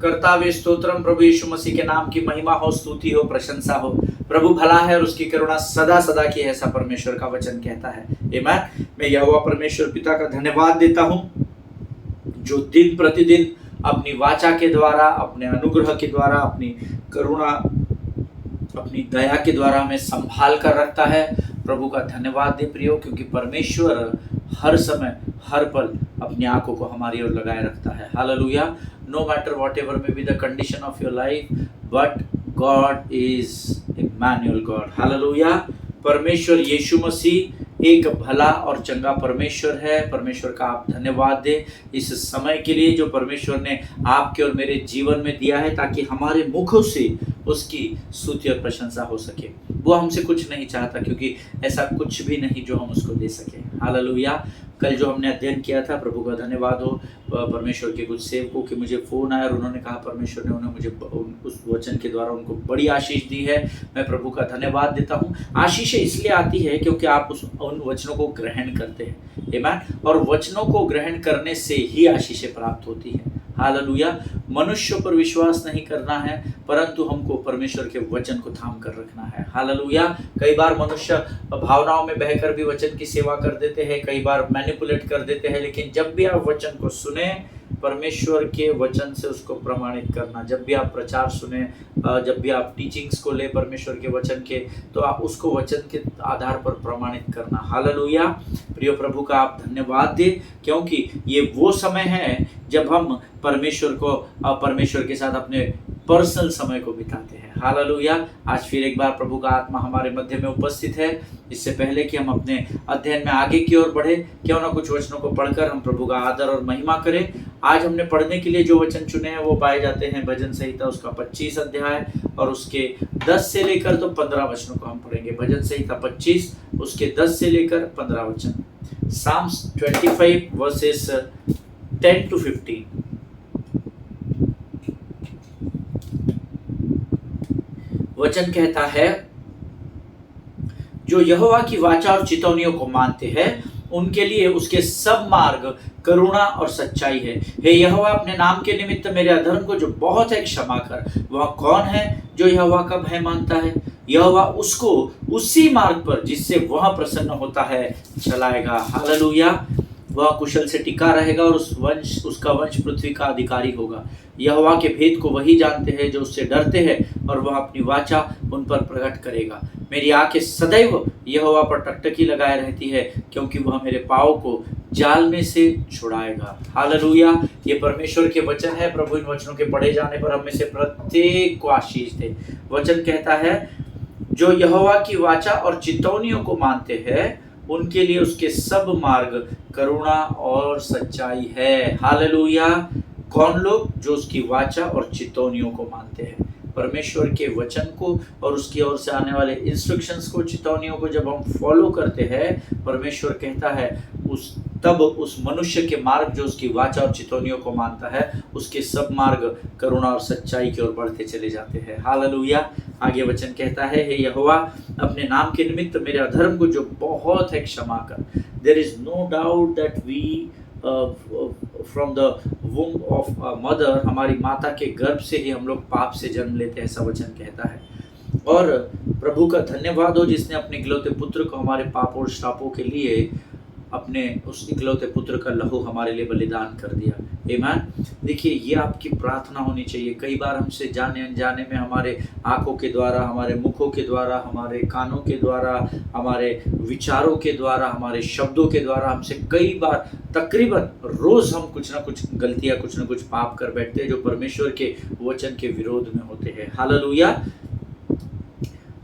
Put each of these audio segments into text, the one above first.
कर्तावे स्तोत्रम, प्रभु यीशु मसीह के नाम की महिमा हो, स्तुति हो, प्रशंसा हो। प्रभु भला है और उसकी करुणा सदा सदा की है, ऐसा परमेश्वर का वचन कहता है। आमीन। मैं यहोवा परमेश्वर पिता का धन्यवाद देता हूँ जो दिन प्रतिदिन अपनी वाचा के द्वारा, अपने अनुग्रह के द्वारा, अपनी करुणा, अपनी दया के द्वारा हमें संभाल कर रखता है। प्रभु का धन्यवाद दे प्रियो, क्योंकि परमेश्वर हर समय हर पल अपनी आंखों को हमारी ओर लगाए रखता है। Hallelujah. No matter whatever may be the condition of your life, but God is Immanuel God. Hallelujah. परमेश्वर यीशु मसीह एक भला और चंगा परमेश्वर है। परमेश्वर का आप धन्यवाद दें इस समय के लिए जो परमेश्वर ने आपके और मेरे जीवन में दिया है, ताकि हमारे मुखों से उसकी स्तुति और प्रशंसा हो सके। वो हमसे कुछ नहीं चाहता, क्योंकि ऐसा कुछ भी नहीं जो हम उसको दे सके। हालेलुया। कल जो हमने अध्ययन किया था, प्रभु का धन्यवाद हो परमेश्वर के कुछ सेवकों के मुझे फ़ोन आया और उन्होंने कहा परमेश्वर ने उन्हें मुझे उस वचन के द्वारा उनको बड़ी आशीष दी है। मैं प्रभु का धन्यवाद देता हूँ। आशीषें इसलिए आती है क्योंकि आप उन वचनों को ग्रहण करते हैं। आमीन। और वचनों को ग्रहण करने से ही आशीषें प्राप्त होती हैं। हालेलुया। मनुष्यों पर विश्वास नहीं करना है, परंतु हमको परमेश्वर के वचन को थाम कर रखना है। हालेलुया। कई बार मनुष्य भावनाओं में बहकर भी वचन की सेवा कर देते हैं, कई बार मैनिपुलेट कर देते हैं, लेकिन जब भी आप वचन को सुने, परमेश्वर के वचन से उसको प्रमाणित करना। जब भी आप प्रचार सुने, जब भी आप टीचिंग्स को ले परमेश्वर के वचन के, तो आप उसको वचन के आधार पर प्रमाणित करना। हालेलुया। प्रिय प्रभु का आप धन्यवाद दें, क्योंकि ये वो समय है जब हम परमेश्वर के साथ अपने पर्सनल समय को बिताते हैं। हालेलुया। आज फिर एक बार प्रभु का आत्मा हमारे मध्य में उपस्थित है। इससे पहले कि हम अपने अध्ययन में आगे की ओर बढ़े, क्यों ना कुछ वचनों को पढ़कर हम प्रभु का आदर और महिमा करें। आज हमने पढ़ने के लिए जो वचन चुने हैं वो पाए जाते हैं भजन संहिता उसका 25 अध्याय और उसके 10 से लेकर तो 15 वचनों को हम पढ़ेंगे। भजन संहिता 25 उसके 10 से लेकर 15 वचन। Psalms 25 verses 10 to 15। वचन कहता है, जो यहोवा की वाचा और चितौनियों को मानते हैं उनके लिए उसके सब मार्ग करुणा और सच्चाई है। हे यहोवा, अपने नाम के निमित्त मेरे अधर्म को जो बहुत है क्षमा कर। वह कौन है जो यहोवा का भय मानता है? यहोवा उसको उसी मार्ग पर जिससे वह प्रसन्न होता है चलाएगा। हालेलुया। वह कुशल से टिका रहेगा और उसका वंश पृथ्वी का अधिकारी होगा। यहोवा के भेद को वही जानते हैं जो उससे डरते हैं, और वह अपनी वाचा उन पर प्रकट करेगा। मेरी आंखें सदैव यहोवा पर टकटकी लगाए रहती है, क्योंकि वह मेरे पाँव को जाल में से छुड़ाएगा। हालेलुया। ये परमेश्वर के वचन है। प्रभु इन वचनों के पढ़े जाने पर हम में से प्रत्येक को आशीष दे। वचन कहता है, जो यहोवा की वाचा और चितौनियों को मानते हैं उनके लिए उसके सब मार्ग करुणा और सच्चाई है। हालेलुया। कौन लोग? जो उसकी वाचा और चितौनियों को मानते हैं। परमेश्वर के वचन को और उसकी ओर से आने वाले इंस्ट्रक्शंस को, चितौनियों को जब हम फॉलो करते हैं, परमेश्वर कहता है तब उस मनुष्य के मार्ग जो उसकी वाचा और चितौनियों को मानता है, उसके सब मार्ग करुणा और सच्चाई की ओर बढ़ते चले जाते हैं। हालेलुया। आगे वचन कहता है, हे यहोवा, अपने नाम के निमित्त मेरे अधर्म को जो बहुत है क्षमा कर। There is no doubt that we from the womb of mother, हमारी माता के गर्भ से ही हम लोग पाप से जन्म लेते हैं, ऐसा वचन कहता है। और प्रभु का धन्यवाद हो जिसने अपने इकलौते पुत्र को हमारे पापों और श्रापों के लिए अपने उस इकलौते पुत्र का लहू हमारे लिए बलिदान कर दिया। आमीन। देखिए, ये आपकी प्रार्थना होनी चाहिए। कई बार हमसे जाने अनजाने में हमारे आंखों के द्वारा, हमारे मुखों के द्वारा, हमारे कानों के द्वारा, हमारे विचारों के द्वारा, हमारे शब्दों के द्वारा हमसे कई बार तकरीबन रोज हम कुछ ना कुछ गलतियां, कुछ ना कुछ पाप कर बैठते हैं जो परमेश्वर के वचन के विरोध में होते हैं। हालेलुया।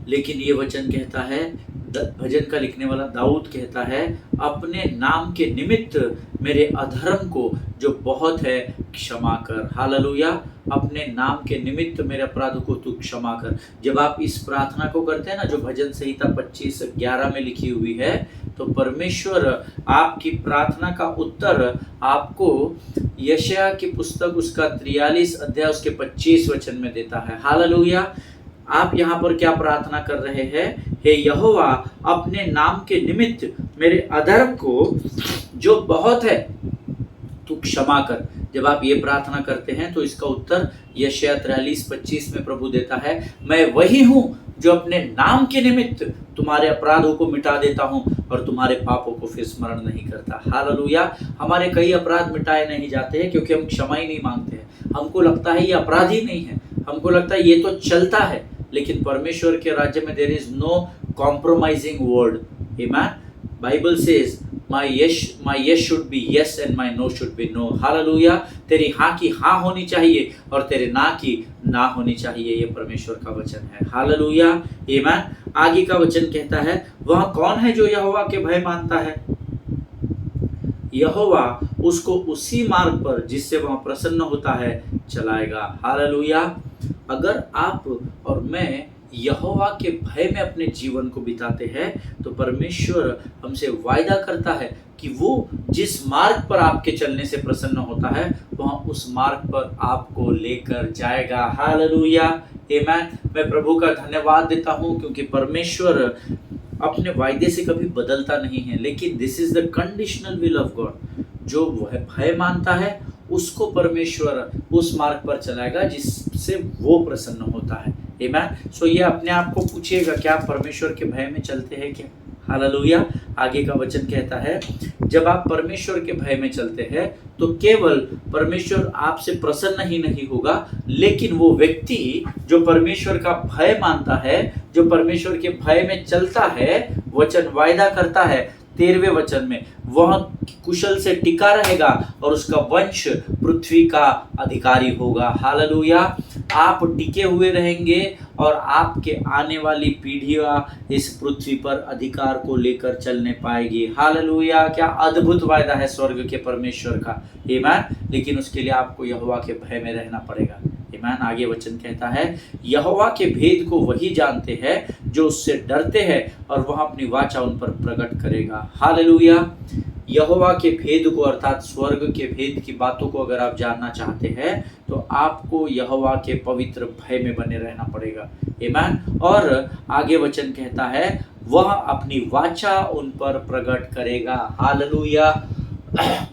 लेकिन ये वचन कहता है, भजन का लिखने वाला दाऊद कहता है, अपने नाम के निमित्त मेरे अधर्म को जो बहुत है क्षमा कर। हालेलुया। अपने नाम के निमित्त मेरे अपराधों को तू क्षमा कर। जब आप इस प्रार्थना को करते हैं ना, जो भजन संहिता 25:11 में लिखी हुई है, तो परमेश्वर आपकी प्रार्थना का उत्तर आपको यशायाह की पुस्तक उसका 43 अध्याय उसके 25 वचन में देता है। हालेलुया। आप यहाँ पर क्या प्रार्थना कर रहे हैं? हे यहोवा, अपने नाम के निमित्त मेरे अधर्म को जो बहुत है तू क्षमा कर। जब आप ये प्रार्थना करते हैं तो इसका उत्तर यशायाह 43:25 में प्रभु देता है, मैं वही हूँ जो अपने नाम के निमित्त तुम्हारे अपराधों को मिटा देता हूँ और तुम्हारे पापों को फिर स्मरण नहीं करता। हालेलुया। हमारे कई अपराध मिटाए नहीं जाते हैं क्योंकि हम क्षमा ही नहीं मांगते हैं। हमको लगता है ये अपराध ही नहीं है, हमको लगता है ये तो चलता है, लेकिन परमेश्वर के राज्य में there is no compromising word. Amen. Bible says my yes should be yes and my no should be no। Hallelujah. तेरी हाँ की हाँ होनी चाहिए और तेरे ना की ना होनी चाहिए, ये परमेश्वर का वचन है। हालेलुया। आमीन। आगे का वचन कहता है, वह कौन है जो यहोवा के भय मानता है? यहोवा उसको उसी मार्ग पर जिससे वह प्रसन्न होता है चलाएगा। हालेलुया। अगर आप और मैं यहोवा के भय में अपने जीवन को बिताते हैं तो परमेश्वर हमसे वायदा करता है कि वो जिस मार्ग पर आपके चलने से प्रसन्न होता है वह उस मार्ग पर आपको लेकर जाएगा। हालेलुया। आमीन। मैं प्रभु का धन्यवाद देता हूँ क्योंकि परमेश्वर अपने वायदे से कभी बदलता नहीं है, लेकिन this is the conditional will of God. जो वह भय मानता है उसको परमेश्वर उस मार्ग पर चलाएगा जिससे वो प्रसन्न होता है। आमीन। सो ये अपने आप को पूछिएगा, क्या आप परमेश्वर के भय में चलते हैं क्या? हालेलुया। आगे का वचन कहता है, जब आप परमेश्वर के भय में चलते हैं तो केवल परमेश्वर आपसे प्रसन्न ही नहीं होगा, लेकिन वो व्यक्ति जो परमेश्वर का भय मानता है, जो परमेश्वर के भय में चलता है, वचन वायदा करता है 13वें वचन में, वह कुशल से टिका रहेगा और उसका वंश पृथ्वी का अधिकारी होगा। हालेलुया। आप टिके हुए रहेंगे और आपके आने वाली पीढ़ियां इस पृथ्वी पर अधिकार को लेकर चलने पाएगी। हालेलुया। क्या अद्भुत वायदा है स्वर्ग के परमेश्वर का। आमीन। लेकिन उसके लिए आपको यहोवा के भय में रहना पड़ेगा। आमीन। आगे वचन कहता है, यहोवा के भेद को वही जानते हैं जो उससे डरते हैं और वह अपनी वाचा उन पर प्रकट करेगा। हालेलुया। यहोवा के भेद को अर्थात स्वर्ग के भेद की बातों को अगर आप जानना चाहते हैं तो आपको यहोवा के पवित्र भय में बने रहना पड़ेगा। आमीन। और आगे वचन कहता है, वह अपनी वाचा उन पर प्रकट करेगा। हालेलुया।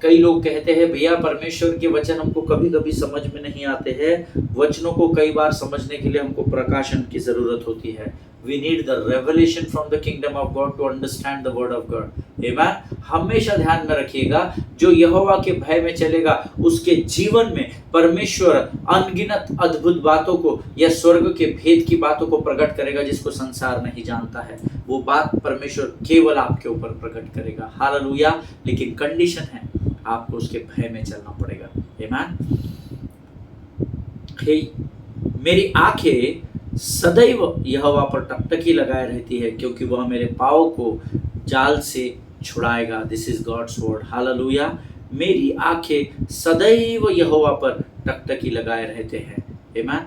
कई लोग कहते हैं, भैया परमेश्वर के वचन हमको कभी कभी समझ में नहीं आते हैं। वचनों को कई बार समझने के लिए हमको प्रकाशन की जरूरत होती है। We need the revelation from the kingdom of God to understand the word of God. Amen. हमेशा ध्यान में रखिएगा, जो यहोवा के भय में चलेगा उसके जीवन में परमेश्वर अनगिनत अद्भुत बातों को या स्वर्ग के भेद की बातों को प्रकट करेगा जिसको संसार नहीं जानता है। वो बात परमेश्वर केवल आपके ऊपर प्रकट करेगा। हालेलुया। लेकिन कंडीशन है, आपको उसके भय में चलना पड़ेगा। आमीन। मेरी आंखें सदैव यहोवा पर टकटकी लगाए रहती है क्योंकि वह मेरे पाँव को जाल से छुड़ाएगा। This is God's word. Hallelujah. मेरी आंखें सदैव यहोवा पर टकटकी लगाए रहते हैं। आमीन।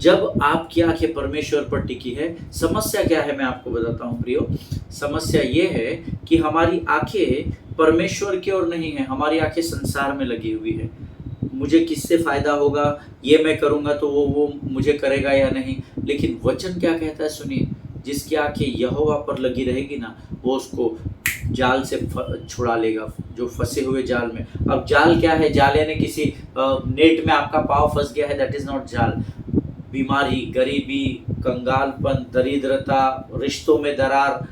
जब आपकी आंखें परमेश्वर पर टिकी है, समस्या क्या है मैं आपको बताता हूँ प्रियो। समस्या ये है कि हमारी आंखें परमेश्वर की ओर नहीं है, हमारी आंखें संसार में लगी हुई है। मुझे किससे फायदा होगा, ये मैं करूंगा तो वो मुझे करेगा या नहीं। लेकिन वचन क्या कहता है सुनिए, जिसकी आंखें यहोवा पर लगी रहेगी ना, वो उसको जाल से छुड़ा लेगा, जो फंसे हुए जाल में। अब जाल क्या है? जाल यानी किसी नेट में आपका पाँव फंस गया है, दैट इज नॉट जाल। बीमारी, गरीबी, कंगालपन, दरिद्रता, रिश्तों में दरार,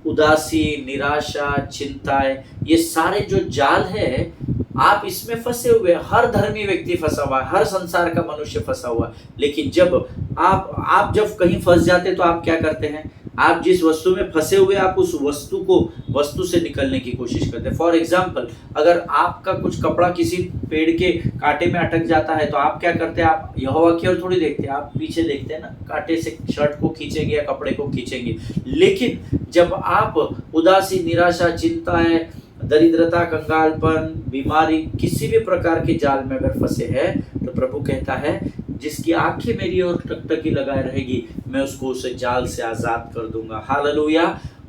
उदासी, निराशा, चिंताएं, ये सारे जो जाल है आप इसमें फंसे हुए। हर धर्मी व्यक्ति फंसा हुआ है, हर संसार का मनुष्य फंसा हुआ है। लेकिन जब आप जब कहीं फंस जाते तो आप क्या करते हैं? आप जिस वस्तु में फंसे हुए आप उस वस्तु से निकलने की कोशिश करते हैं। फॉर एग्जाम्पल, अगर आपका कुछ कपड़ा किसी पेड़ के कांटे में अटक जाता है तो आप क्या करते हैं? आप यहोवा की ओर थोड़ी देखते हैं, आप पीछे देखते हैं ना, कांटे से शर्ट को खींचेंगे या कपड़े को खींचेंगे। लेकिन जब आप उदासी, निराशा, चिंताएं, दरिद्रता, कंगालपन, बीमारी, किसी भी प्रकार के जाल में अगर फंसे हैं तो प्रभु कहता है, जिसकी आंखें मेरी ओर टकटकी लगाए रहेगी मैं उसको उस जाल से आजाद कर दूंगा। हालेलुया।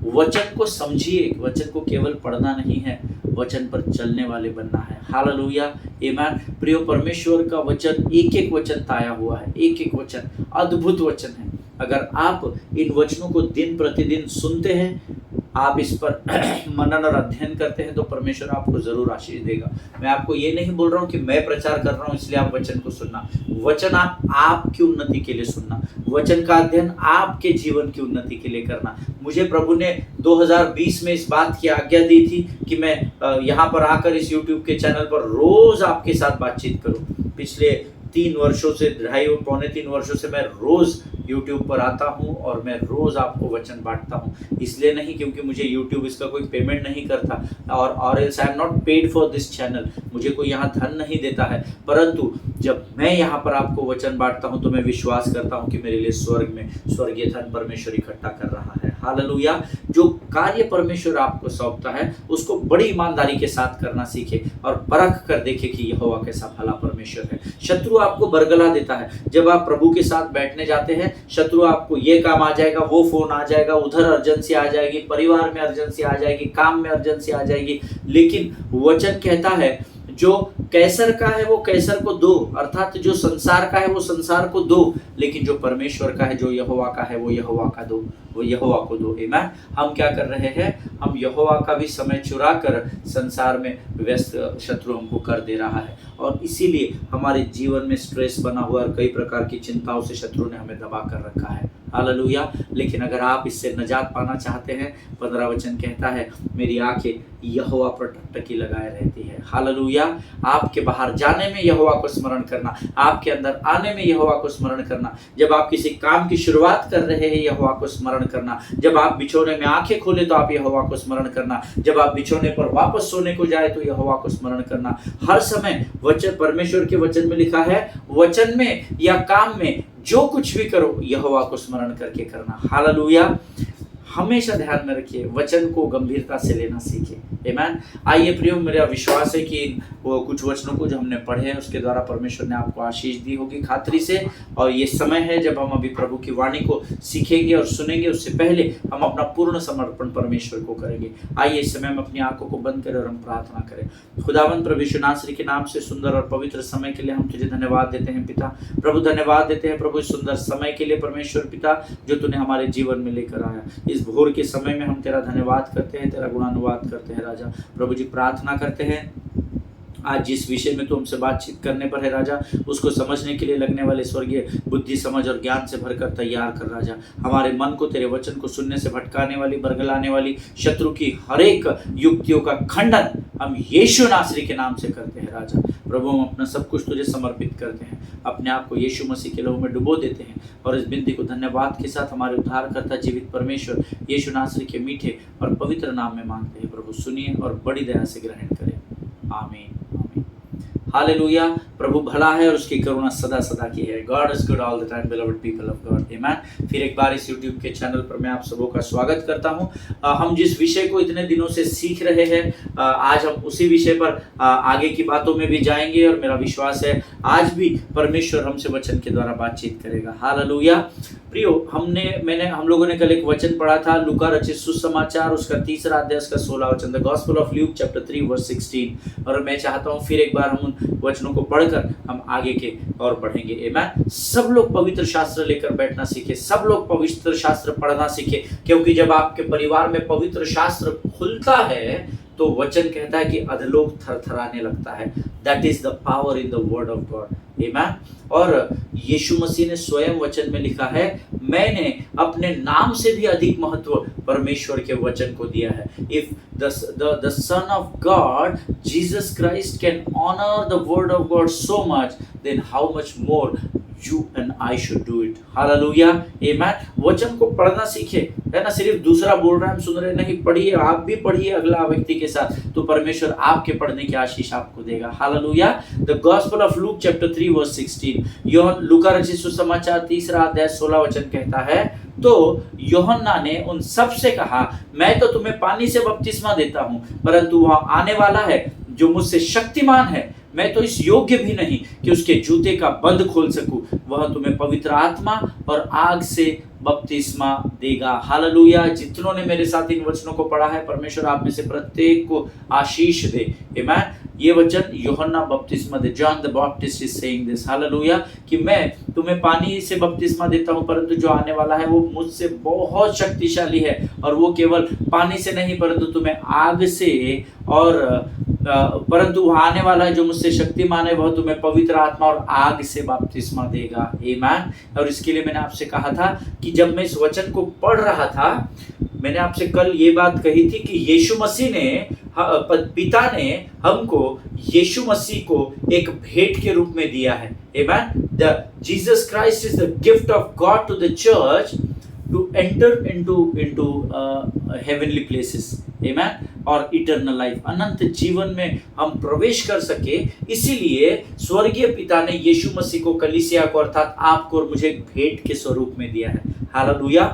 वचन को समझिए, वचन को केवल पढ़ना नहीं है, वचन पर चलने वाले बनना है। हालेलुया। आमीन। प्रियो, परमेश्वर का वचन एक एक वचन ताया हुआ है, एक एक वचन अद्भुत वचन है। अगर आप इन वचनों को दिन प्रतिदिन सुनते हैं, आप इस पर मनन और अध्ययन करते हैं तो परमेश्वर आपको जरूर आशीष देगा। मैं आपको ये नहीं बोल रहा हूँ कि मैं प्रचार कर रहा हूँ इसलिए आप वचन को सुनना। वचन आपकी उन्नति के लिए सुनना, वचन का अध्ययन आपके जीवन की उन्नति के लिए करना। मुझे प्रभु ने 2020 में इस बात की आज्ञा दी थी कि मैं यहाँ पर आकर इस YouTube के चैनल पर रोज आपके साथ बातचीत करूँ। पिछले 3 वर्षों से, 2.5-3 वर्षों से मैं रोज YouTube पर आता हूँ और मैं रोज आपको वचन बांटता हूँ। इसलिए नहीं क्योंकि मुझे YouTube इसका कोई पेमेंट नहीं करता और else I am not paid for this channel, मुझे कोई यहाँ धन नहीं देता है, परंतु जब मैं यहाँ पर आपको वचन बांटता हूँ तो मैं विश्वास करता हूँ कि मेरे लिए स्वर्ग में स्वर्गीय धन परमेश्वर इकट्ठा कर रहा है। हालेलुया। जो कार्य परमेश्वर आपको सौंपता है उसको बड़ी ईमानदारी के साथ करना सीखे और परख कर देखे कि यहोवा कैसा भला परमेश्वर है। शत्रु आपको बरगला देता है। जब आप प्रभु के साथ बैठने जाते हैं, शत्रु आपको ये काम आ जाएगा, वो फोन आ जाएगा, उधर अर्जेंसी आ जाएगी, परिवार में अर्जेंसी आ जाएगी, काम में अर्जेंसी आ जाएगी, लेकिन वचन कहता है जो कैसर का है वो कैसर को दो, अर्थात जो संसार का है वो संसार को दो, लेकिन जो परमेश्वर का है, जो यहोवा का है, वो यहोवा का दो, वो यहोवा को दो। आमीन। हम क्या कर रहे हैं? हम यहोवा का भी समय चुरा कर संसार में व्यस्त शत्रु हमको कर दे रहा है और इसीलिए हमारे जीवन में स्ट्रेस बना हुआ और कई प्रकार की चिंताओं से शत्रु ने हमें दबा कर रखा है। हालेलुया। लेकिन अगर आप इससे निजात पाना चाहते हैं, 15 वचन कहता है मेरी आंखें यहोवा पर टकटकी लगाए रहती है। हालेलुया। आपके बाहर जाने में यहोवा को स्मरण करना, आपके अंदर आने में यहोवा को स्मरण करना, जब आप किसी काम की शुरुआत कर रहे हैं यहोवा को स्मरण करना, जब आप बिछोने में आंखें खोले तो आप यहोवा को स्मरण करना, जब आप बिछोने पर वापस सोने को जाए तो यहोवा को स्मरण करना। हर समय वचन, परमेश्वर के वचन में लिखा है, वचन में या काम में जो कुछ भी करो यहोवा को स्मरण करके करना। हालेलुया। हमेशा ध्यान में रखिए, वचन को गंभीरता से लेना सीखिए। आमीन। आइए प्रियो, मेरा विश्वास है कि वो कुछ वचनों को जो हमने पढ़े हैं उसके द्वारा परमेश्वर ने आपको आशीष दी होगी खातरी से। और ये समय है जब हम अभी प्रभु की वाणी को सीखेंगे और सुनेंगे, उससे पहले हम अपना पूर्ण समर्पण परमेश्वर को करेंगे। आइए इस समय हम अपनी आंखों को बंद करें और हम प्रार्थना करें। खुदावंद प्रभु यीशु नासरी के नाम से सुंदर और पवित्र समय के लिए हम तुझे धन्यवाद देते हैं पिता। प्रभु धन्यवाद देते हैं प्रभु इस सुंदर समय के लिए परमेश्वर पिता, जो तूने हमारे जीवन में लेकर आया। इस भोर के समय में हम तेरा धन्यवाद करते हैं, तेरा गुणानुवाद करते हैं राजा। प्रभु जी प्रार्थना करते हैं आज जिस विषय में तू हमसे बातचीत करने पर है राजा, उसको समझने के लिए लगने वाले स्वर्गीय बुद्धि, समझ और ज्ञान से भरकर तैयार कर राजा। हमारे मन को तेरे वचन को सुनने से भटकाने वाली, बरगलाने वाली शत्रु की हर एक युक्तियों का खंडन हम यीशु नासरी के नाम से करते हैं राजा। प्रभु हम अपना सब कुछ तुझे समर्पित करते हैं, अपने आप को यीशु मसीह के लहू में डुबो देते हैं और इस विनती को धन्यवाद के साथ हमारे उद्धारकर्ता जीवित परमेश्वर यीशु नासरी के मीठे और पवित्र नाम में मांगते हैं। प्रभु सुनिए और बड़ी दया से ग्रहण करें। आमीन। हालेलुया। प्रभु भला है और उसकी करुणा सदा सदा की है। God is good all the time, beloved people of God. आमीन। फिर एक बार इस YouTube के चैनल पर मैं आप सबों का स्वागत करता हूं। हम जिस विषय को इतने दिनों से सीख रहे हैं, आज हम उसी विषय पर आगे की बातों में भी जाएंगे और मेरा विश्वास है आज भी परमेश्वर हमसे वचन के द्वारा बातचीत करेगा। हालेलुया। प्रियो, हम लोगों ने कल एक वचन पढ़ा था, लूका रचित सुसमाचार उसका 3 अध्याय उसका 16 वचन, the gospel of Luke chapter 3 verse 16। और मैं चाहता हूं फिर एक बार हम उन वचनों को पढ़कर हम आगे के और बढ़ेंगे। आमीन। सब लोग पवित्र शास्त्र लेकर बैठना सीखे, सब लोग पवित्र शास्त्र पढ़ना सीखे, क्योंकि जब आपके परिवार में पवित्र शास्त्र खुलता है तो वचन कहता है कि अधलोक थरथराने लगता है। That is the power in the word of God. आमीन। और यीशु मसीह ने स्वयं वचन में लिखा है, मैंने अपने नाम से भी अधिक महत्व परमेश्वर के वचन को दिया है। If the son of God Jesus Christ can honor the word of God so much, then how much more you and I should do it. Hallelujah. Amen. वचन को पढ़ना सीखे, है ना। सिर्फ दूसरा बोल रहा है हम सुन रहे नहीं, पढ़िए, आप भी पढ़िए अगला व्यक्ति के साथ, तो परमेश्वर आपके पढ़ने की आशीष आपको देगा। Hallelujah. The gospel of Luke chapter 3 verse 16। Luka रचित सुसमाचार 3 अध्याय 16 वचन कहता है, तो यूहन्ना ने उन सब से कहा, मैं तो तुम्हें पानी से बपतिस्मा देता हूं, परंतु वहां आने वाला है जो मुझसे शक्तिमान है, मैं तो इस योग्य भी नहीं कि उसके जूते का बंद खोल सकूं। वह तुम्हें पवित्र आत्मा और आग से बपतिस्मा देगा। हालेलुया। जितनों ने मेरे साथ इन वचनों को पढ़ा है, परमेश्वर आप में से प्रत्येक को आशीष दे। आमीन। ये वचन यूहन्ना बपतिस्मा दे, John the Baptist is saying this, hallelujah, कि मैं तुम्हें पानी से बपतिस्मा देता हूँ, परंतु जो आने वाला है वो मुझसे बहुत शक्तिशाली है, और वो केवल पानी से नहीं परंतु तुम्हें आग से, और परंतु वह आने वाला है जो मुझसे शक्तिमान है, वह तुम्हें पवित्र आत्मा और आग से बपतिस्मा देगा। आमीन। और इसके लिए मैंने आपसे कहा था कि जब मैं इस वचन को पढ़ रहा था, मैंने आपसे कल ये बात कही थी कि यीशु मसीह ने, पिता ने हमको यीशु मसीह को एक भेंट के रूप में दिया है। Amen. The Jesus Christ is the gift of God to the church to enter into heavenly places, amen, और इटर्नल लाइफ, अनंत जीवन में हम प्रवेश कर सके। इसीलिए स्वर्गीय पिता ने यीशु मसीह को, कलीसिया को, अर्थात आपको और मुझे एक भेंट के स्वरूप में दिया है, हालेलुया।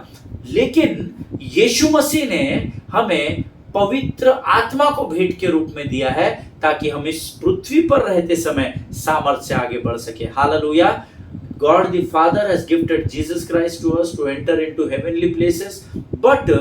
लेकिन यीशु मसीह ने हमें पवित्र आत्मा को भेंट के रूप में दिया है, ताकि हम इस पृथ्वी पर रहते समय सामर्थ्य से आगे बढ़ सके, hallelujah. God the Father has gifted Jesus Christ to us to enter into heavenly places, but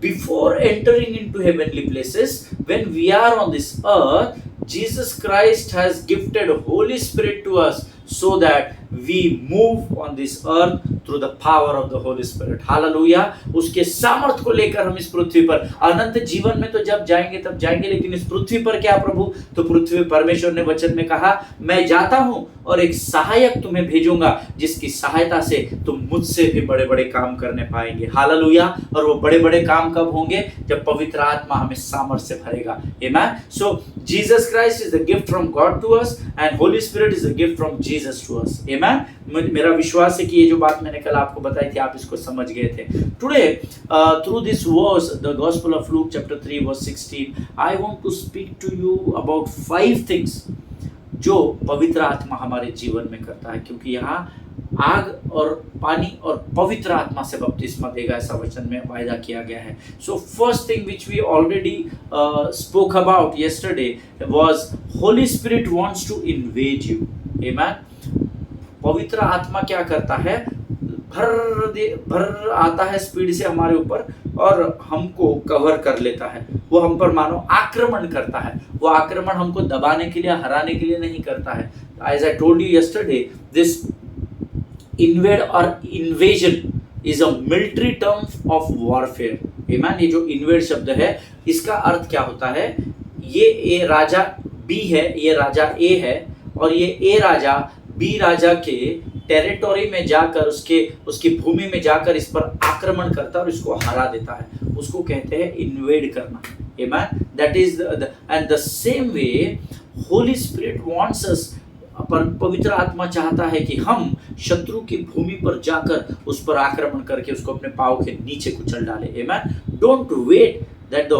before entering into heavenly places, when we are on this earth, Jesus Christ has gifted Holy Spirit to us so that we move on this earth through the power of the Holy Spirit, hallelujah। उसके सामर्थ को लेकर हम इस पृथ्वी पर, अनंत जीवन में तो जब जाएंगे तब जाएंगे, लेकिन इस पृथ्वी पर क्या प्रभु, तो पृथ्वी परमेश्वर ने वचन में कहा, मैं जाता हूं और एक सहायक तुम्हें भेजूंगा, जिसकी सहायता से तुम मुझसे भी बड़े बड़े काम करने पाएंगे, हालेलुया। और वो बड़े बड़े काम कब होंगे, जब पवित्र आत्मा हमें सामर्थ से भरेगा, आमीन। So Jesus Christ is the gift from God to us and Holy Spirit is the gift from Jesus to us, आमीन। मेरा विश्वास है कि ये जो बात मैंने कल आपको बताई थी, आप इसको समझ गए थे। Today through this verse, the gospel of Luke chapter 3 verse 16, I want to speak to you about 5 things जो पवित्र आत्मा हमारे जीवन में करता है, क्योंकि यहाँ आग और पानी और पवित्र आत्मा से बपतिस्मा देगा, ऐसा वचन में वायदा किया गया है। So first thing which we already spoke about yesterday was Holy Spirit wants to invade you, आमीन। पवित्र आत्मा क्या करता है, भर आता है स्पीड से हमारे ऊपर और हमको कवर कर लेता है। वो हम पर मानो आक्रमण करता है। वो आक्रमण हमको दबाने के लिए, हराने के लिए नहीं करता है। As I told you yesterday, this invade और invasion is a military term of warfare, amen. ये जो इन्वेड शब्द है, इसका अर्थ क्या होता है, ये राजा बी है, ये राजा ए है, और ये ए राजा बी राजा के टेरिटोरी में जाकर, उसकी भूमि में जाकर इस पर आक्रमण करता है और इसको हरा देता है। उसको कहते हैं इन्वेड करना, आमीन। That is and the same way Holy Spirit wants अस, पवित्र आत्मा चाहता है कि हम शत्रु की भूमि पर जाकर उस पर आक्रमण करके उसको अपने पांव के नीचे कुचल डाले, आमीन। Don't wait that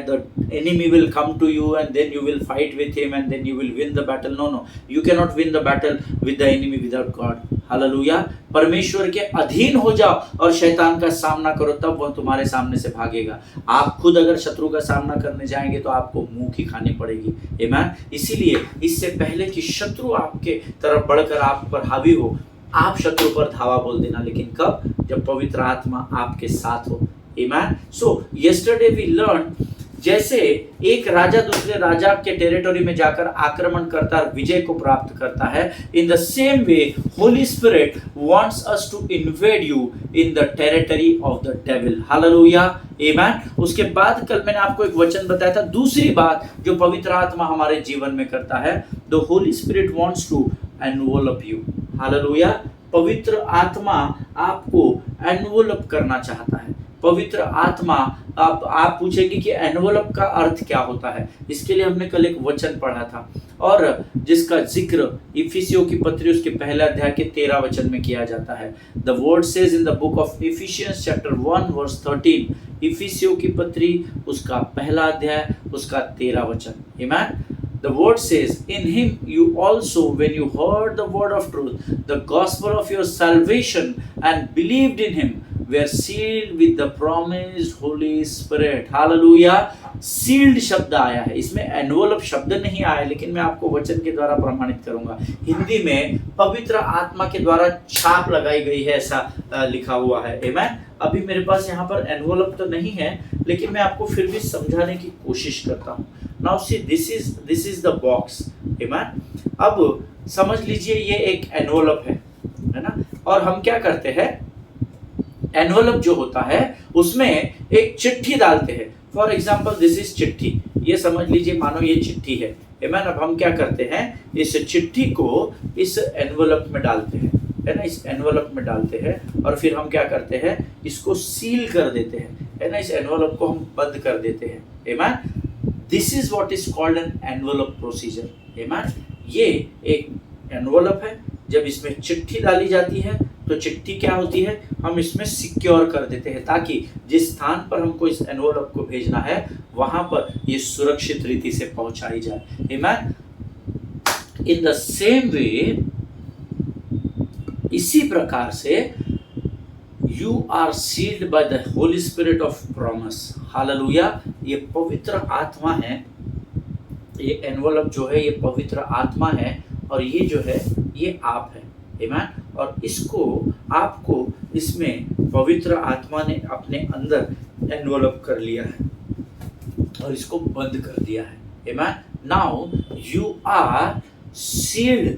the enemy will come to you and then you will fight with him and then you will win the battle. No, you cannot win the battle with the enemy without God, hallelujah। परमेश्वर के अधीन हो जाओ और शैतान का सामना करो, तब वह तुम्हारे सामने से भागेगा। आप खुद अगर शत्रु का सामना करने जाएंगे तो आपको मुंह की खानी पड़ेगी, आमीन। इसीलिए इससे पहले कि शत्रु आपके तरफ बढ़कर आप पर हावी हो, आप शत्रु पर धावा बोल देना, लेकिन कब, जब पवित्र आत्मा आपके साथ हो, आमीन। सो yesterday we learned, जैसे एक राजा दूसरे राजा के टेरिटोरी में जाकर आक्रमण करता है, विजय को प्राप्त करता है, in the same way Holy Spirit wants us to invade you in the territory of the devil, hallelujah, आमीन। उसके बाद कल मैंने आपको एक वचन बताया था, दूसरी बात जो पवित्र आत्मा हमारे जीवन में करता है, the Holy Spirit wants to envelop you, hallelujah. पवित्र आत्मा आपको एनवलप करना चाहता है। पवित्र आत्मा, आप पूछेंगे कि एनवलप का अर्थ क्या होता है। इसके लिए हमने कल एक वचन पढ़ा था और जिसका जिक्र इफिसियों की पत्री उसके पहले अध्याय के 13 वचन में किया जाता है। The word says in the book of Ephesians chapter 1 verse 13, इफिसियों की पत्री उसका पहला अध्याय उसका 13 वचन, आमीन। The word says, in him you also, when you heard the word of truth, the gospel of your salvation, and believed in him, were sealed with the promised Holy Spirit, hallelujah। Sealed शब्द आया है, इसमें envelope शब्द नहीं आया, लेकिन मैं आपको वचन के द्वारा प्रमाणित करूंगा। हिंदी में पवित्र आत्मा के द्वारा छाप लगाई गई है, ऐसा लिखा हुआ है, आमीन। अभी मेरे पास यहाँ पर एनवलप तो नहीं है, लेकिन मैं आपको फिर भी समझाने की कोशिश करता हूँ। Now see this is the box. Amen. अब समझ लीजिए ये एक एनवलप है ना, और हम क्या करते हैं, एनवलप जो होता है उसमें एक चिट्ठी डालते हैं। फॉर एग्जाम्पल दिस इज चिट्ठी, ये समझ लीजिए मानो ये चिट्ठी है। आमेन। अब हम क्या करते हैं, इस चिट्ठी को इस एनवलप में डालते हैं, है ना, इस एनवलप में डालते हैं और फिर हम क्या करते हैं, इसको सील कर देते हैं, है ना, इस एनवलप को हम बंद कर देते हैं। Amen. This is what is called an envelope procedure. Amen. ये एक एनवलप है, जब इसमें चिट्ठी डाली जाती है तो चिट्ठी क्या होती है, हम इसमें सिक्योर कर देते हैं ताकि जिस स्थान पर हमको इस एनवलप को भेजना है वहां पर ये सुरक्षित रीति से पहुंचाई जाए। आमेन। इन द सेम वे, इसी प्रकार से you are sealed by the Holy Spirit of promise. Hallelujah. ये पवित्र आत्मा है, ये एनवलप जो है ये पवित्र आत्मा है, और ये जो है ये आप है। आमेन। और इसको आपको इसमें पवित्र आत्मा ने अपने अंदर एनवलप कर लिया है और इसको बंद कर दिया है। Amen. Now you are sealed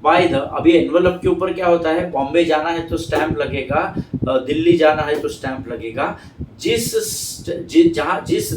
by the, अभी एनवलप के ऊपर क्या होता है, बॉम्बे जाना है तो स्टैंप लगेगा, दिल्ली जाना है तो स्टैंप लगेगा, जिस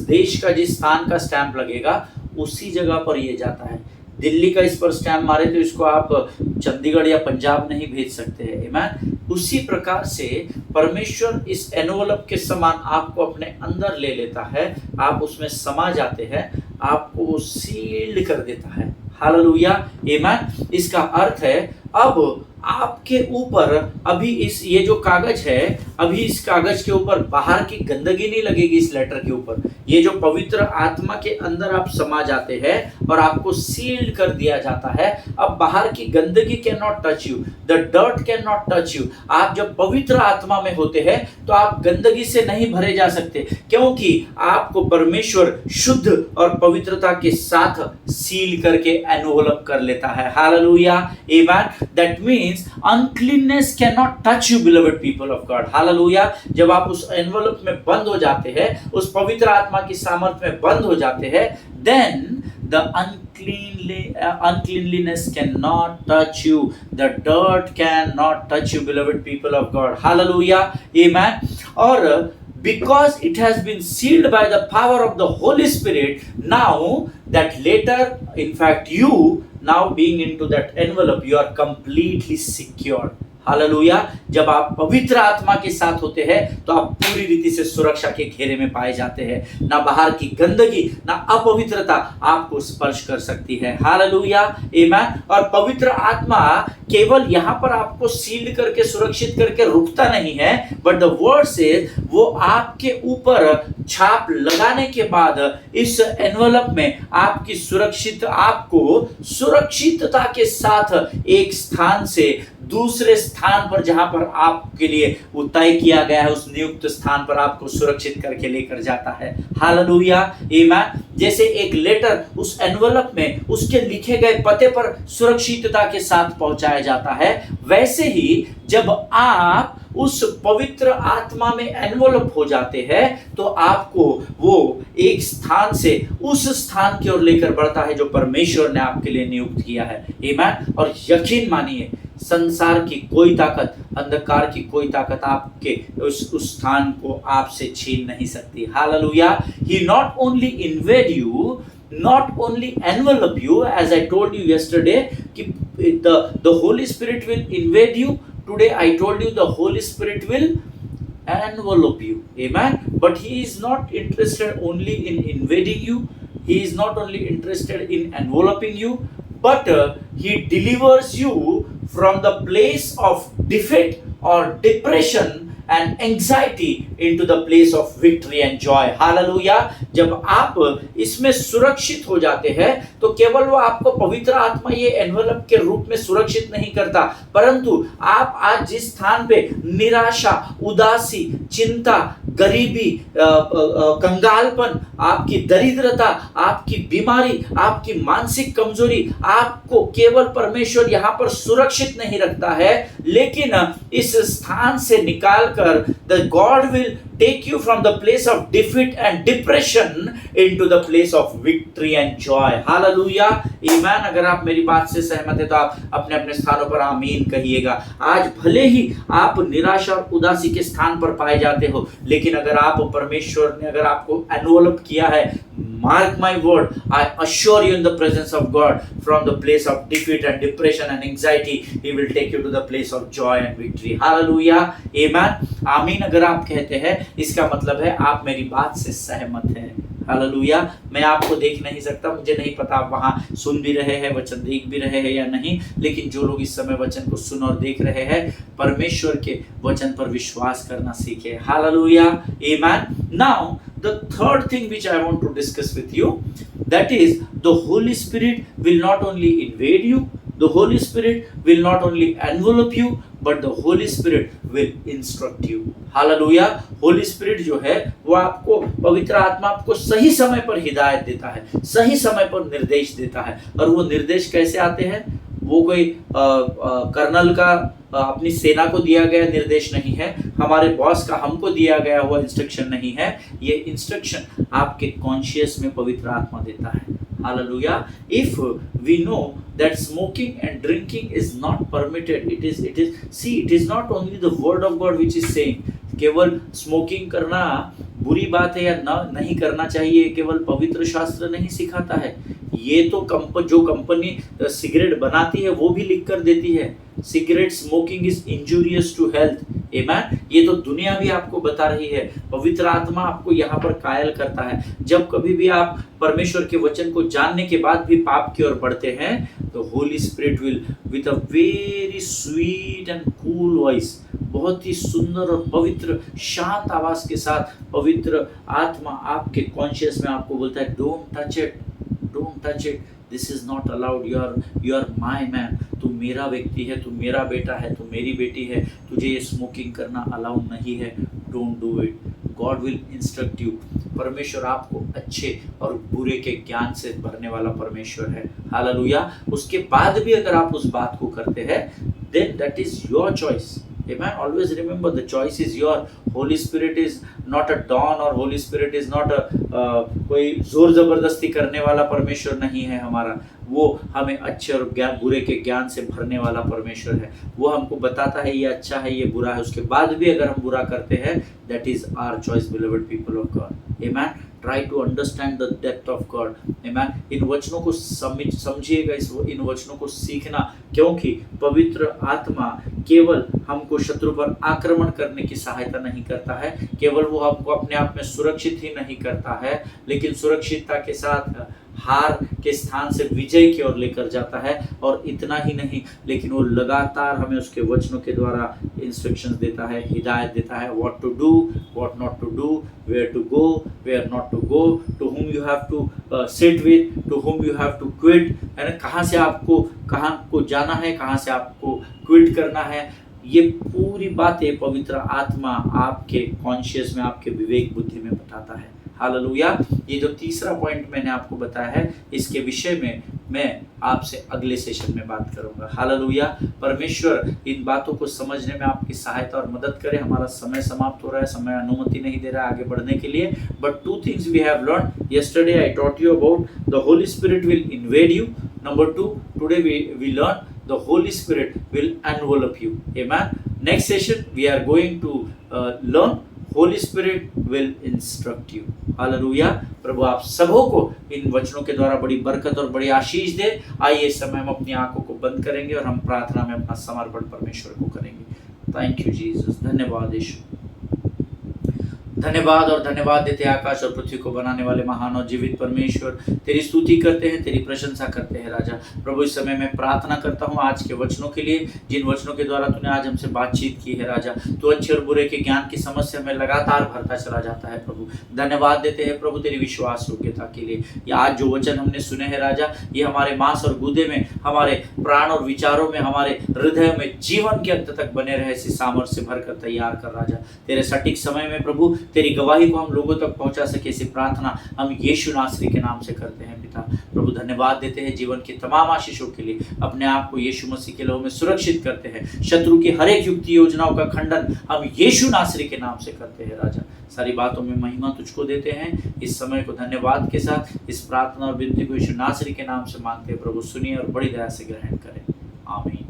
देश का जिस स्थान का स्टैंप लगेगा उसी जगह पर ये जाता है। दिल्ली का इस पर स्टैम्प मारे तो इसको आप चंडीगढ़ या पंजाब नहीं भेज सकते हैं। आमेन। उसी प्रकार से परमेश्वर इस एनवलप के समान आपको अपने अंदर ले लेता है, आप उसमें समा जाते हैं, आपको सील्ड कर देता है। हालेलुया। आमेन। इसका अर्थ है अब आपके ऊपर अभी ये जो कागज है, अभी इस कागज के ऊपर बाहर की गंदगी नहीं लगेगी। इस लेटर के ऊपर ये जो पवित्र आत्मा के अंदर आप समा जाते हैं और आपको सील्ड कर दिया जाता है, अब बाहर की गंदगी can not touch you, the dirt can not touch you. आप जब पवित्र आत्मा में होते हैं तो आप गंदगी से नहीं भरे जा सकते, क्योंकि आपको परमेश्वर शुद्ध और पवित्रता के साथ सील करके एनवलप कर लेता है। Hallelujah. Amen. That means uncleanness cannot touch you, beloved people of God. Hallelujah. जब आप उस एनवलप में बंद हो जाते हैं, उस पवित्र आत्मा की सामर्थ में बंद हो जाते हैं, then the uncleanliness cannot touch you, the dirt cannot touch you, beloved people of God. Hallelujah. Amen. Or because it has been sealed by the power of the Holy Spirit, now that later, in fact you now being into that envelope, you are completely secured. Hallelujah. जब आप पवित्र आत्मा के साथ होते हैं तो आप पूरी रीति से सुरक्षा के घेरे में पाए जाते हैं, ना बाहर की गंदगी ना अपवित्रता आपको स्पर्श कर सकती है। हालेलुया। आमेन। और पवित्र आत्मा केवल यहाँ पर आपको सील करके सुरक्षित करके रुकता नहीं है, बट द वर्ड से वो आपके ऊपर छाप लगाने के बाद इस एनवलप में आपको सुरक्षितता के साथ एक स्थान से दूसरे स्थान पर, जहां पर आपके लिए वो तय किया गया है, उस नियुक्त स्थान पर आपको सुरक्षित करके लेकर जाता है। हालेलुया। आमेन। जैसे एक लेटर उस एनवलप में उसके लिखे गए पते पर सुरक्षितता के साथ पहुंचाया जाता है, वैसे ही जब आप उस पवित्र आत्मा में एनवलप हो जाते हैं तो आपको वो एक स्थान से उस स्थान की ओर लेकर बढ़ता है जो परमेश्वर ने आपके लिए नियुक्त किया है। आमेन। और यकीन मानिए, संसार की कोई ताकत, अंधकार की कोई ताकत आपके उस स्थान को आपसे छीन नहीं सकती। Hallelujah. He not only invade you, not only envelop you, as I told you yesterday, the Holy Spirit will invade you. Today I told you the Holy Spirit will envelope you. Amen. But He is not interested only in invading you. He is not only interested in enveloping you, but He delivers you from the place of defeat or depression and anxiety into the place of victory and joy. Hallelujah. जब आप इसमें सुरक्षित हो जाते हैं तो केवल वो आपको पवित्र आत्मा ये एनवलप के रूप में सुरक्षित नहीं करता, परंतु आप आज जिस स्थान पे निराशा, उदासी, चिंता, गरीबी, कंगालपन, आपकी दरिद्रता, आपकी बीमारी, आपकी मानसिक कमजोरी, आपको केवल परमेश्वर यहाँ पर सुरक्षित नहीं रखता है, लेकिन इस स्थान से निकाल कर the God will take you from the place of defeat and depression into the place of victory and joy. Hallelujah, आमीन। अगर आप मेरी बात से सहमत है तो आप अपने अपने स्थानों पर आमीन कहिएगा। आज भले ही आप निराशा और उदासी के स्थान पर पाए जाते हो, लेकिन अगर आप परमेश्वर ने अगर आपको एनवलप किया है, mark my word, I assure you in the presence of God, from the place of defeat and depression and anxiety, He will take you to the place of joy and victory. Hallelujah, amen, आमीन। अगर आप कहते हैं इसका मतलब है आप मेरी बात से सहमत हैं। हालेलुया। मैं आपको देख नहीं सकता, मुझे नहीं पता आप वहाँ सुन भी रहे हैं, वचन देख भी रहे हैं या नहीं, लेकिन जो लोग इस समय वचन को सुन और देख रहे हैं, परमेश्वर के वचन पर विश्वास करना सीखे। हालेलुया, आमीन। Now the third thing which I want to discuss with you, that is the Holy Spirit will not only invade you, the Holy Spirit will not only envelop you, but the Holy Spirit will instruct you. Hallelujah. Holy Spirit जो है वो आपको, पवित्र आत्मा आपको सही समय पर हिदायत देता है, सही समय पर निर्देश देता है। और वो निर्देश कैसे आते हैं? वो कोई कर्नल का अपनी सेना को दिया गया निर्देश नहीं है, हमारे बॉस का हमको दिया गया हुआ इंस्ट्रक्शन नहीं है। ये इंस्ट्रक्शन आपके कॉन्शियस में पवित्र आत्मा देता है। Hallelujah. If we know that smoking and drinking is not permitted, it is not only the word of God which is saying, केवल स्मोकिंग करना बुरी बात है या नहीं करना चाहिए, केवल पवित्र शास्त्र नहीं सिखाता है। ये तो जो कंपनी सिगरेट बनाती है वो भी लिख कर देती है, cigarette smoking is injurious to health. आमीन। ये तो दुनिया भी आपको बता रही है, पवित्र आत्मा आपको यहाँ पर कायल करता है। जब कभी भी आप परमेश्वर के वचन को जानने के बाद भी पाप की ओर बढ़ते हैं, तो Holi spirit will with a very sweet and cool voice, बहुत ही सुंदर और पवित्र शांत आवाज के साथ पवित्र आत्मा आपके कॉन्शियस में आपको बोलता है, don't touch it, don't touch it, this is not allowed, you are my man, तू मेरा व्यक्ति है, तू मेरा बेटा है, तू मेरी बेटी है, तुझे ये स्मोकिंग करना अलाउड नहीं है, don't do it. God will instruct you. परमेश्वर आपको अच्छे और बुरे के ज्ञान से भरने वाला परमेश्वर है। हालेलुया। उसके बाद भी अगर आप उस बात को करते हैं, then that is your choice. Amen. Always remember the choice is your. Holy Spirit is not a don, और Holy Spirit is not a कोई जोर जबरदस्ती करने वाला परमेश्वर नहीं है हमारा। वो हमें अच्छे और बुरे के ज्ञान से भरने वाला परमेश्वर है। वो हमको बताता है ये अच्छा है, ये बुरा है, उसके बाद भी अगर हम बुरा करते हैं, that is our choice, beloved people of God. Amen. Try to understand the depth of God. Amen. इन वचनों को समझिएगा, इन वचनों को सीखना, क्योंकि पवित्र आत्मा केवल हमको शत्रु पर आक्रमण करने की सहायता नहीं करता है, केवल वो हमको अपने आप में सुरक्षित ही नहीं करता है, लेकिन सुरक्षितता के साथ हार के स्थान से विजय की ओर लेकर जाता है। और इतना ही नहीं, लेकिन वो लगातार हमें उसके वचनों के द्वारा इंस्ट्रक्शंस देता है, हिदायत देता है, what to do, what not to do, where to go, where not to go, to whom you have to sit with, to whom you have to quit, है ना, कहाँ से आपको कहाँ को जाना है, कहाँ से आपको क्विट करना है। ये पूरी बातें पवित्र आत्मा आपके कॉन्शियस में, आपके विवेक बुद्धि में बताता है। हालेलुया। ये जो तीसरा पॉइंट मैंने आपको बताया है, इसके विषय में मैं आपसे अगले सेशन में बात करूंगा। हालेलुया। परमेश्वर इन बातों को समझने में आपकी सहायता और मदद करे। हमारा समय समाप्त हो रहा है, समय अनुमति नहीं दे रहा है आगे बढ़ने के लिए। But 2 things we have learned yesterday. I taught you about the Holy Spirit will invade you. Number 2, today we learn the Holy Spirit will envelop you. Amen. Next session we are going to learn Holy Spirit will instruct you. Hallelujah. प्रभु आप सबों को इन वचनों के द्वारा बड़ी बरकत और बड़ी आशीष दे। आइए इस समय हम अपनी आंखों को बंद करेंगे और हम प्रार्थना में अपना समर्पण परमेश्वर को करेंगे। Thank you Jesus. धन्यवाद यीशु। धन्यवाद और धन्यवाद देते आकाश और पृथ्वी को बनाने वाले महान और जीवित परमेश्वर, तेरी स्तुति करते हैं, तेरी प्रशंसा करते हैं राजा। प्रभु इस समय मैं प्रार्थना करता हूँ आज के वचनों के लिए, जिन वचनों के द्वारा तूने आज हमसे बातचीत की है राजा। तो अच्छे और बुरे के ज्ञान की समस्या में लगातार भरता चला जाता है प्रभु। धन्यवाद देते हैं प्रभु तेरी विश्वास योग्यता के लिए। ये आज जो वचन हमने सुने हैं राजा, ये हमारे मांस और गुदे में, हमारे प्राण और विचारों में, हमारे हृदय में जीवन के अंत तक बने रहे, इसी सामर्थ्य से भरकर तैयार कर राजा। तेरे सटीक समय में प्रभु तेरी गवाही को हम लोगों तक पहुंचा सके, इसी प्रार्थना हम यीशु नासरी के नाम से करते हैं पिता। प्रभु धन्यवाद देते हैं जीवन की तमाम आशीषों के लिए, अपने आप को यीशु मसीह के लहू में सुरक्षित करते हैं। शत्रु की हर एक युक्ति योजनाओं का खंडन हम यीशु नासरी के नाम से करते हैं। राजा, सारी बातों में महिमा तुझको देते हैं। इस समय को धन्यवाद के साथ इस प्रार्थना और विनती को यीशु नासरी के नाम से मांगते हैं। प्रभु सुनिए और बड़ी दया से ग्रहण करें। आमीन।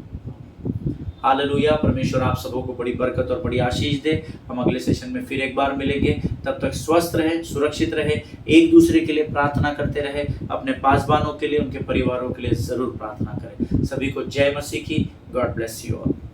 हालेलुया। परमेश्वर आप सबों को बड़ी बरकत और बड़ी आशीष दे। हम अगले सेशन में फिर एक बार मिलेंगे। तब तक स्वस्थ रहे, सुरक्षित रहे, एक दूसरे के लिए प्रार्थना करते रहे, अपने पासवानों के लिए, उनके परिवारों के लिए जरूर प्रार्थना करें। सभी को जय मसीह की। God bless you all.